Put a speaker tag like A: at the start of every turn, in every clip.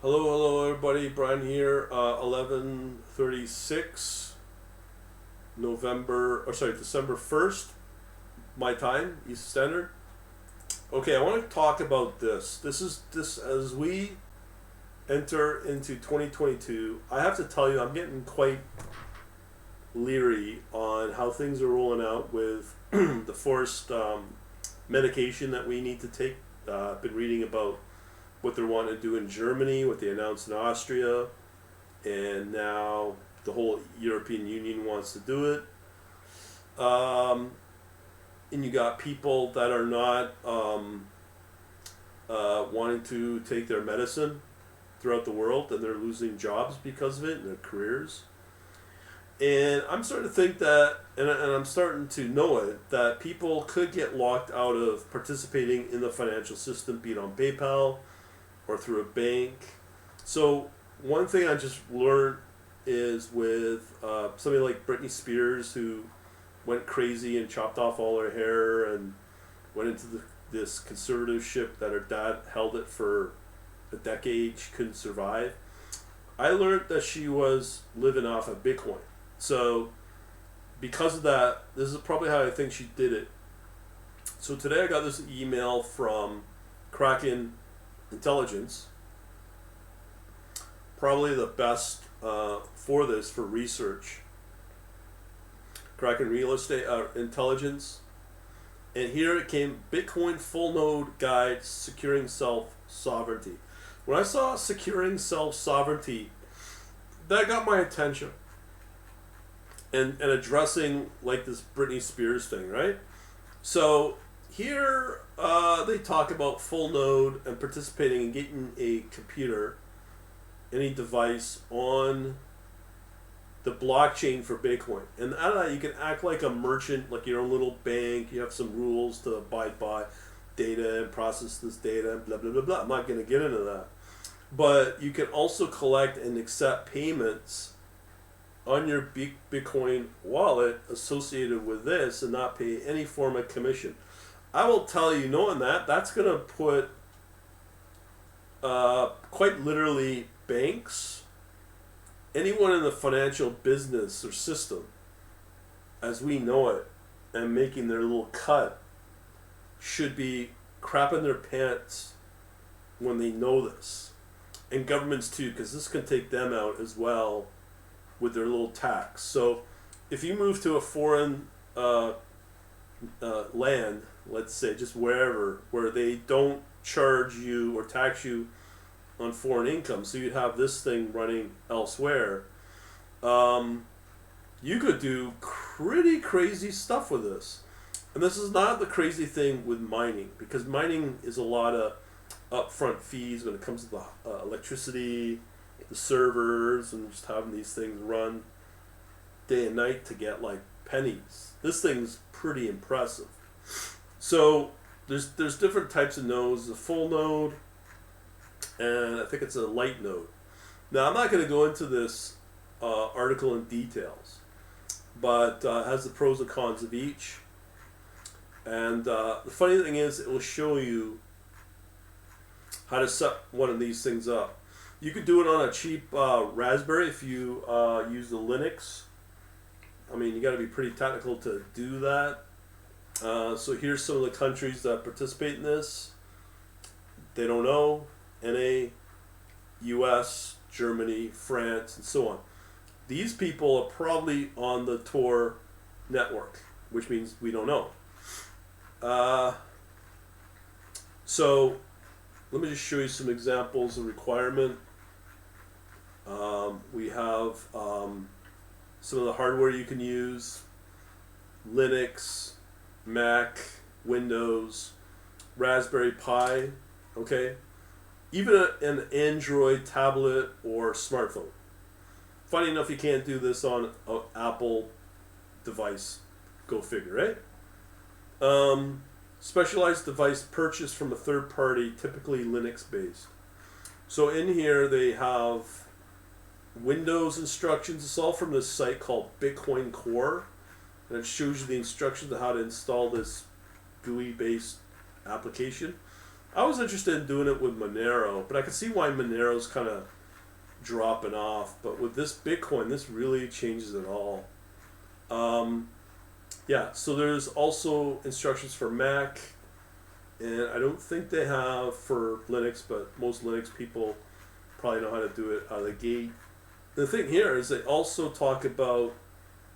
A: Hello, everybody. Brian here. 11:36, December 1st, my time, East Standard. Okay, I want to talk about this. This as we enter into 2022. I have to tell you, I'm getting quite leery on how things are rolling out with the forced medication that we need to take. I've been reading about what they're wanting to do in Germany, what they announced in Austria, and now the whole European Union wants to do it. And you got people that are not wanting to take their medicine throughout the world, and they're losing jobs because of it and their careers. And I'm starting to think that, and I'm starting to know it, that people could get locked out of participating in the financial system, be it on PayPal or through a bank. So one thing I just learned is with somebody like Britney Spears, who went crazy and chopped off all her hair and went into this conservatorship that her dad held it for a decade. She couldn't survive. I learned that she was living off of Bitcoin. So because of that, this is probably how I think she did it. So today I got this email from Kraken Intelligence, probably the best for this for research. Kraken Real Estate Intelligence, and here it came: Bitcoin full node guide securing self sovereignty. When I saw securing self sovereignty, that got my attention. And addressing like this Britney Spears thing, right? So here they talk about full node and participating in getting a computer, any device on the blockchain for Bitcoin. And out of that, you can act like a merchant, like your own little bank. You have some rules to abide by, data and process this data, and blah, blah, blah, blah. I'm not going to get into that. But you can also collect and accept payments on your Bitcoin wallet associated with this and not pay any form of commission. I will tell you, knowing that, that's going to put quite literally banks, anyone in the financial business or system as we know it, and making their little cut, should be crapping their pants when they know this. And governments too, because this can take them out as well with their little tax. So if you move to a foreign land, let's say just wherever, where they don't charge you or tax you on foreign income, so you'd have this thing running elsewhere, you could do pretty crazy stuff with this. And this is not the crazy thing with mining, because mining is a lot of upfront fees when it comes to the electricity, the servers, and just having these things run day and night to get like pennies. This thing's pretty impressive. So there's different types of nodes: a full node, and I think it's a light node. Now I'm not going to go into this article in details, but it has the pros and cons of each. And the funny thing is, it will show you how to set one of these things up. You could do it on a cheap Raspberry if you use the Linux. I mean, you got to be pretty technical to do that. So here's some of the countries that participate in this. They don't know: NA, US, Germany, France, and so on. These people are probably on the Tor network, which means we don't know. So let me just show you some examples of requirement. We have some of the hardware you can use: Linux, Mac, Windows, Raspberry Pi, okay? Even an Android tablet or smartphone. Funny enough, you can't do this on an Apple device. Go figure, right? Specialized device purchased from a third party, typically Linux based. So in here they have Windows instructions. It's all from this site called Bitcoin Core, and it shows you the instructions on how to install this GUI based application. I was interested in doing it with Monero, but I can see why Monero's kind of dropping off. But with this Bitcoin, this really changes it all. Yeah, so there's also instructions for Mac, and I don't think they have for Linux, but most Linux people probably know how to do it out of the gate. The thing here is they also talk about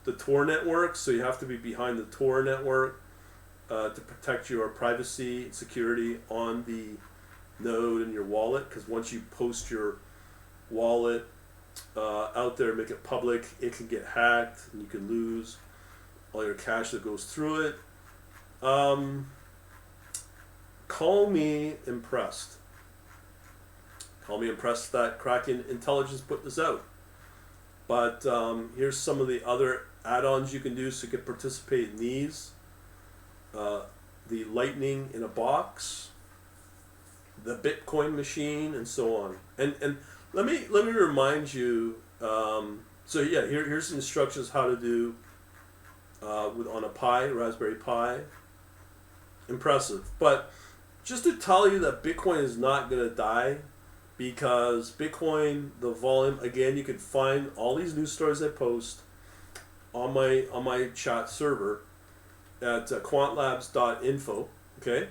A: the Tor network, so you have to be behind the Tor network to protect your privacy and security on the node in your wallet, because once you post your wallet out there, make it public, it can get hacked and you can lose all your cash that goes through it. Call me impressed. Call me impressed that Kraken Intelligence put this out. But here's some of the other add-ons you can do so you can participate in these. The Lightning in a Box, the Bitcoin machine, and so on. And let me remind you. So yeah, here's the instructions how to do on a Pi, Raspberry Pi. Impressive, but just to tell you that Bitcoin is not going to die, because Bitcoin, the volume, again, you can find all these news stories I post on my chat server at quantlabs.info. Okay,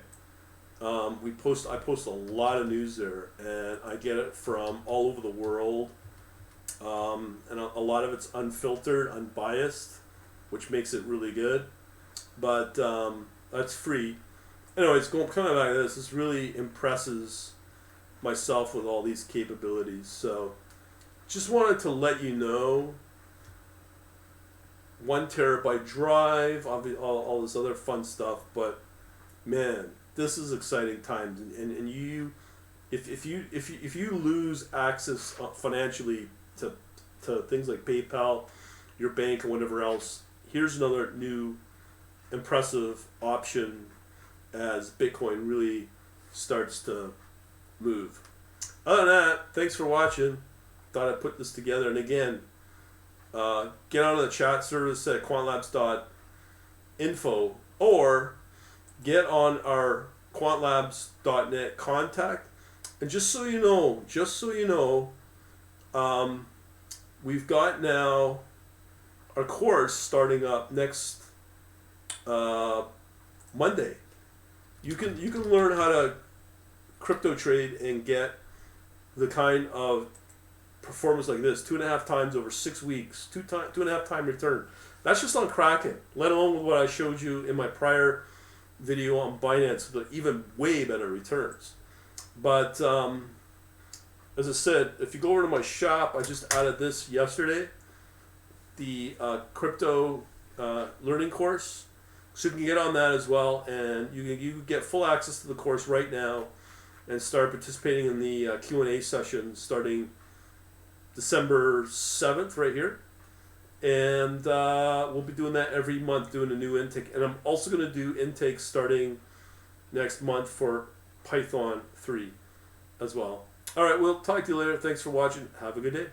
A: I post a lot of news there, and I get it from all over the world, and a lot of it's unfiltered, unbiased, which makes it really good. But that's free. Anyways, coming back to this, this really impresses myself with all these capabilities. So just wanted to let you know, 1 terabyte drive, all this other fun stuff. But man, this is exciting times, and you, if you lose access financially to things like PayPal, your bank, or whatever else, here's another new impressive option as Bitcoin really starts to move. Other than that, thanks for watching. Thought I'd put this together. And again, get on the chat service at quantlabs.info, or get on our quantlabs.net contact. And just so you know, we've got now our course starting up next Monday. You can learn how to crypto trade and get the kind of performance like this, 2.5 times over 6 weeks, 2.5 time return. That's just on Kraken, let alone with what I showed you in my prior video on Binance, but even way better returns. But as I said, if you go over to my shop, I just added this yesterday, the crypto learning course. So you can get on that as well, and you can get full access to the course right now and start participating in the Q&A session starting December 7th right here. And we'll be doing that every month, doing a new intake. And I'm also going to do intakes starting next month for Python 3 as well. All right, we'll talk to you later. Thanks for watching. Have a good day.